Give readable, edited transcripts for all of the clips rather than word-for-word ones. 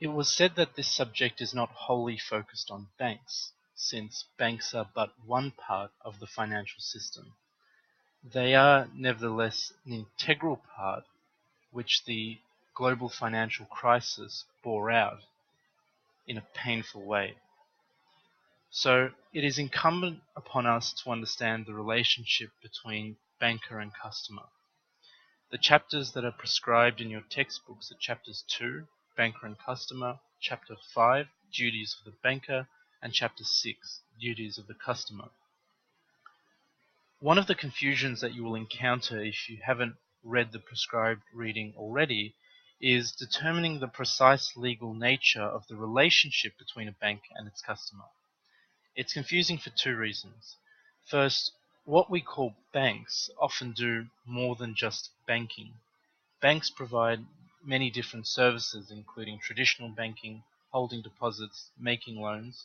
It was said that this subject is not wholly focused on banks, since banks are but one part of the financial system. They are nevertheless an integral part which the global financial crisis bore out in a painful way. So it is incumbent upon us to understand the relationship between banker and customer. The chapters that are prescribed in your textbooks are chapters 2, Banker and Customer, chapter 5, Duties of the Banker, and chapter 6, Duties of the Customer. One of the confusions that you will encounter if you haven't read the prescribed reading already is determining the precise legal nature of the relationship between a bank and its customer. It's confusing for two reasons. First, what we call banks often do more than just banking. Banks provide many different services, including traditional banking, holding deposits, making loans,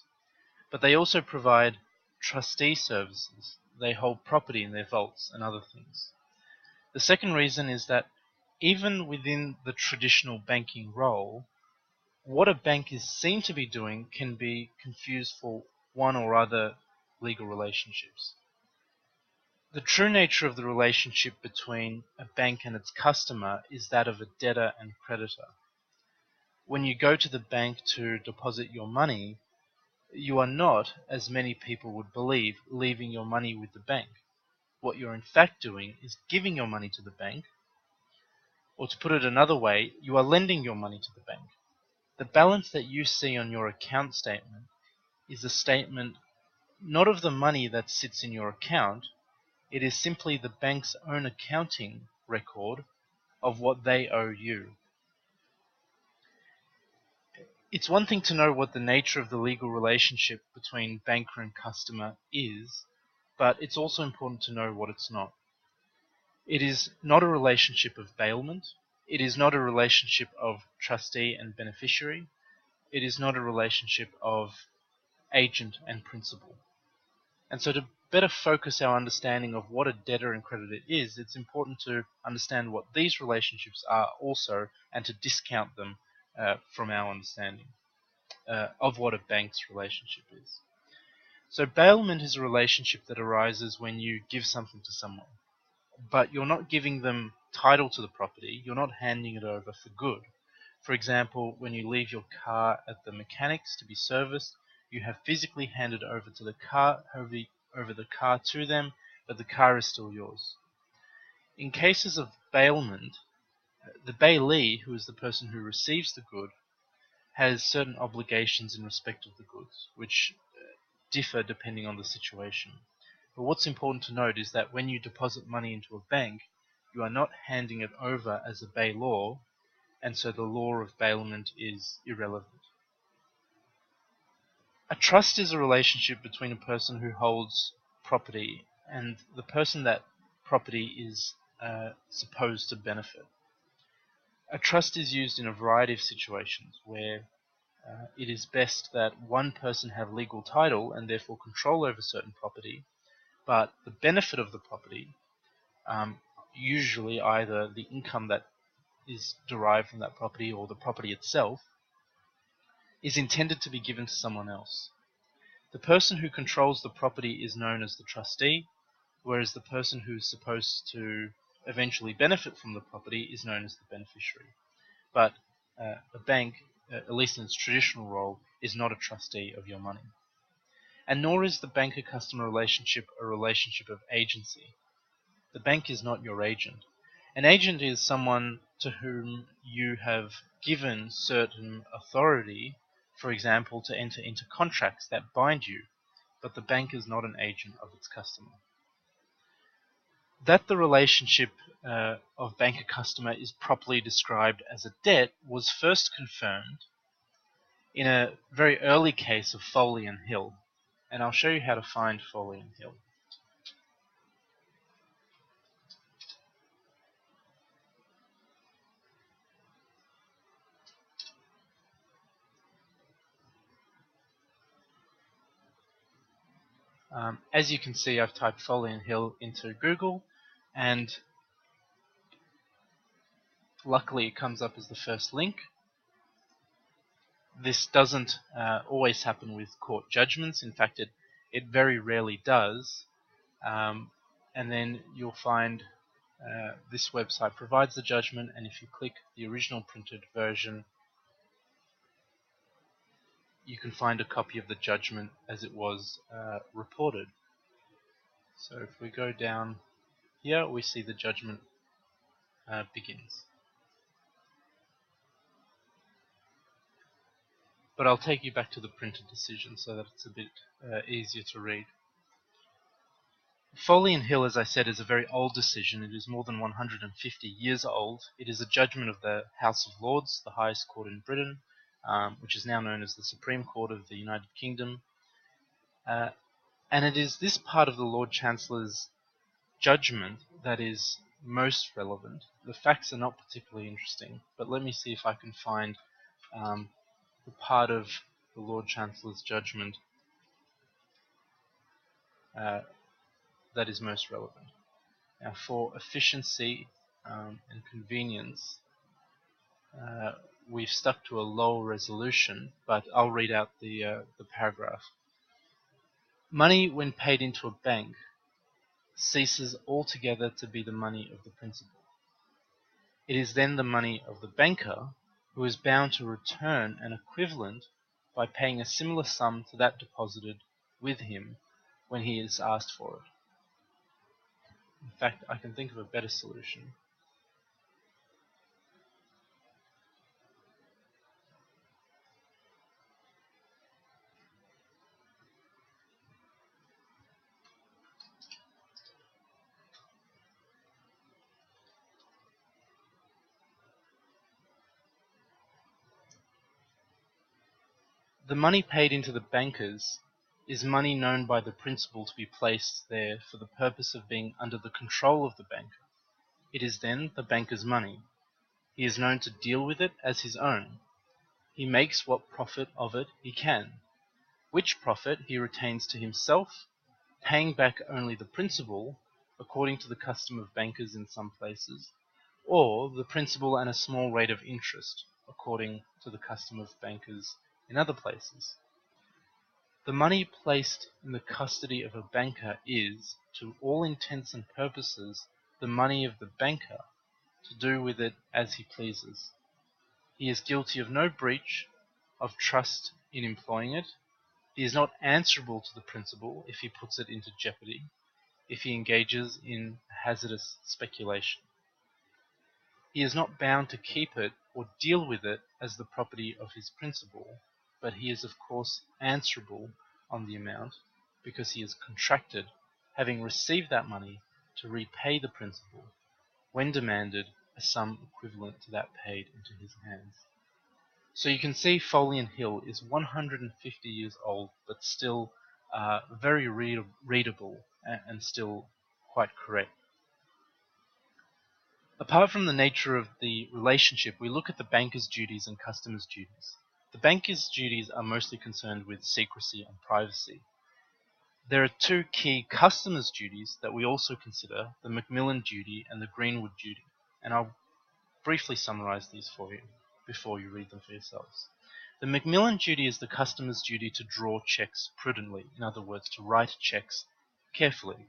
but they also provide trustee services. They hold property in their vaults and other things. The second reason is that even within the traditional banking role, what a bank is seen to be doing can be confused for one or other legal relationships. The true nature of the relationship between a bank and its customer is that of a debtor and creditor. When you go to the bank to deposit your money, you are not, as many people would believe, leaving your money with the bank. What you're in fact doing is giving your money to the bank, or to put it another way, you are lending your money to the bank. The balance that you see on your account statement is a statement not of the money that sits in your account, it is simply the bank's own accounting record of what they owe you. It's one thing to know what the nature of the legal relationship between banker and customer is, but it's also important to know what it's not. It is not a relationship of bailment. It is not a relationship of trustee and beneficiary. It is not a relationship of agent and principal. And so to better focus our understanding of what a debtor and creditor is, it's important to understand what these relationships are also, and to discount them from our understanding of what a bank's relationship is. So bailment is a relationship that arises when you give something to someone, but you're not giving them title to the property, you're not handing it over for good. For example, when you leave your car at the mechanics to be serviced, you have physically handed over the car to them, but the car is still yours. In cases of bailment, the bailee, who is the person who receives the good, has certain obligations in respect of the goods, which differ depending on the situation. But what's important to note is that when you deposit money into a bank, you are not handing it over as a bailor, and so the law of bailment is irrelevant. A trust is a relationship between a person who holds property and the person that property is supposed to benefit. A trust is used in a variety of situations where it is best that one person have legal title and therefore control over certain property, but the benefit of the property, usually either the income that is derived from that property or the property itself, is intended to be given to someone else. The person who controls the property is known as the trustee, whereas the person who is supposed to eventually benefit from the property is known as the beneficiary. But a bank, at least in its traditional role, is not a trustee of your money. And nor is the banker-customer relationship a relationship of agency. The bank is not your agent. An agent is someone to whom you have given certain authority, for example, to enter into contracts that bind you, but the bank is not an agent of its customer. That the relationship of banker-customer is properly described as a debt was first confirmed in a very early case of Foley and Hill, and I'll show you how to find Foley and Hill. As you can see, I've typed Foley and Hill into Google, and luckily it comes up as the first link. This doesn't always happen with court judgments. In fact, it very rarely does. And then you'll find this website provides the judgment, and if you click the original printed version, you can find a copy of the judgment as it was reported. So if we go down here, we see the judgment begins. But I'll take you back to the printed decision so that it's a bit easier to read. Foley and Hill, as I said, is a very old decision. It is more than 150 years old. It is a judgment of the House of Lords, the highest court in Britain, which is now known as the Supreme Court of the United Kingdom. And it is this part of the Lord Chancellor's judgment that is most relevant. The facts are not particularly interesting, but let me see if I can find the part of the Lord Chancellor's judgment that is most relevant. Now, for efficiency and convenience, we've stuck to a low resolution, but I'll read out the paragraph. Money, when paid into a bank, ceases altogether to be the money of the principal. It is then the money of the banker, who is bound to return an equivalent by paying a similar sum to that deposited with him when he is asked for it. In fact, I can think of a better solution. The money paid into the bankers is money known by the principal to be placed there for the purpose of being under the control of the banker. It is then the banker's money. He is known to deal with it as his own. He makes what profit of it he can, which profit he retains to himself, paying back only the principal, according to the custom of bankers in some places, or the principal and a small rate of interest, according to the custom of bankers in other places. The money placed in the custody of a banker is, to all intents and purposes, the money of the banker, to do with it as he pleases. He is guilty of no breach of trust in employing it. He is not answerable to the principal if he puts it into jeopardy, if he engages in hazardous speculation. He is not bound to keep it or deal with it as the property of his principal, but he is of course answerable on the amount, because he is contracted, having received that money, to repay the principal, when demanded, a sum equivalent to that paid into his hands. So you can see Foley and Hill is 150 years old, but still very readable and still quite correct. Apart from the nature of the relationship, we look at the banker's duties and customer's duties. The banker's duties are mostly concerned with secrecy and privacy. There are two key customer's duties that we also consider, the Macmillan duty and the Greenwood duty, and I'll briefly summarize these for you before you read them for yourselves. The Macmillan duty is the customer's duty to draw checks prudently, in other words, to write checks carefully.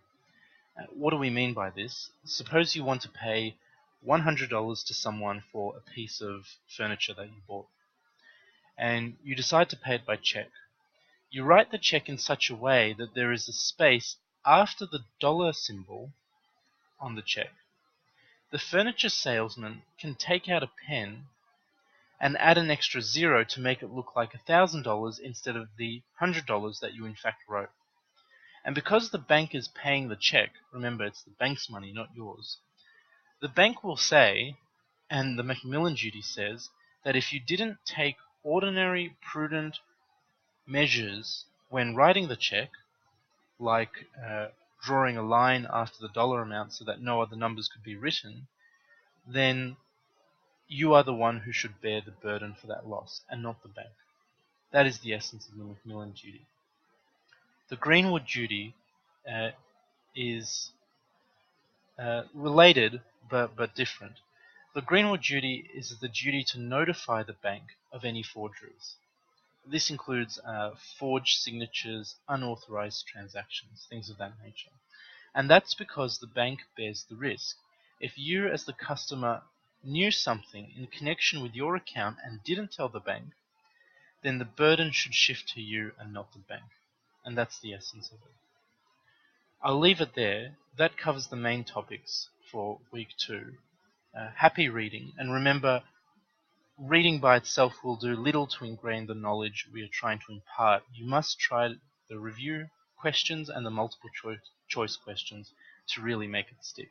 What do we mean by this? Suppose you want to pay $100 to someone for a piece of furniture that you bought, and you decide to pay it by check. You write the check in such a way that there is a space after the dollar symbol on the check. The furniture salesman can take out a pen and add an extra zero to make it look like $1,000 instead of the $100 that you in fact wrote. And because the bank is paying the check, remember it's the bank's money, not yours, the bank will say, and the Macmillan duty says, that if you didn't take ordinary prudent measures when writing the check, like drawing a line after the dollar amount so that no other numbers could be written, then you are the one who should bear the burden for that loss, and not the bank. That is the essence of the Macmillan duty. The Greenwood duty is related but different. The Greenwood duty is the duty to notify the bank of any forgeries. This includes forged signatures, unauthorized transactions, things of that nature. And that's because the bank bears the risk. If you, as the customer, knew something in connection with your account and didn't tell the bank, then the burden should shift to you and not the bank. And that's the essence of it. I'll leave it there. That covers the main topics for week 2. Happy reading, and remember, reading by itself will do little to ingrain the knowledge we are trying to impart. You must try the review questions and the multiple choice questions to really make it stick.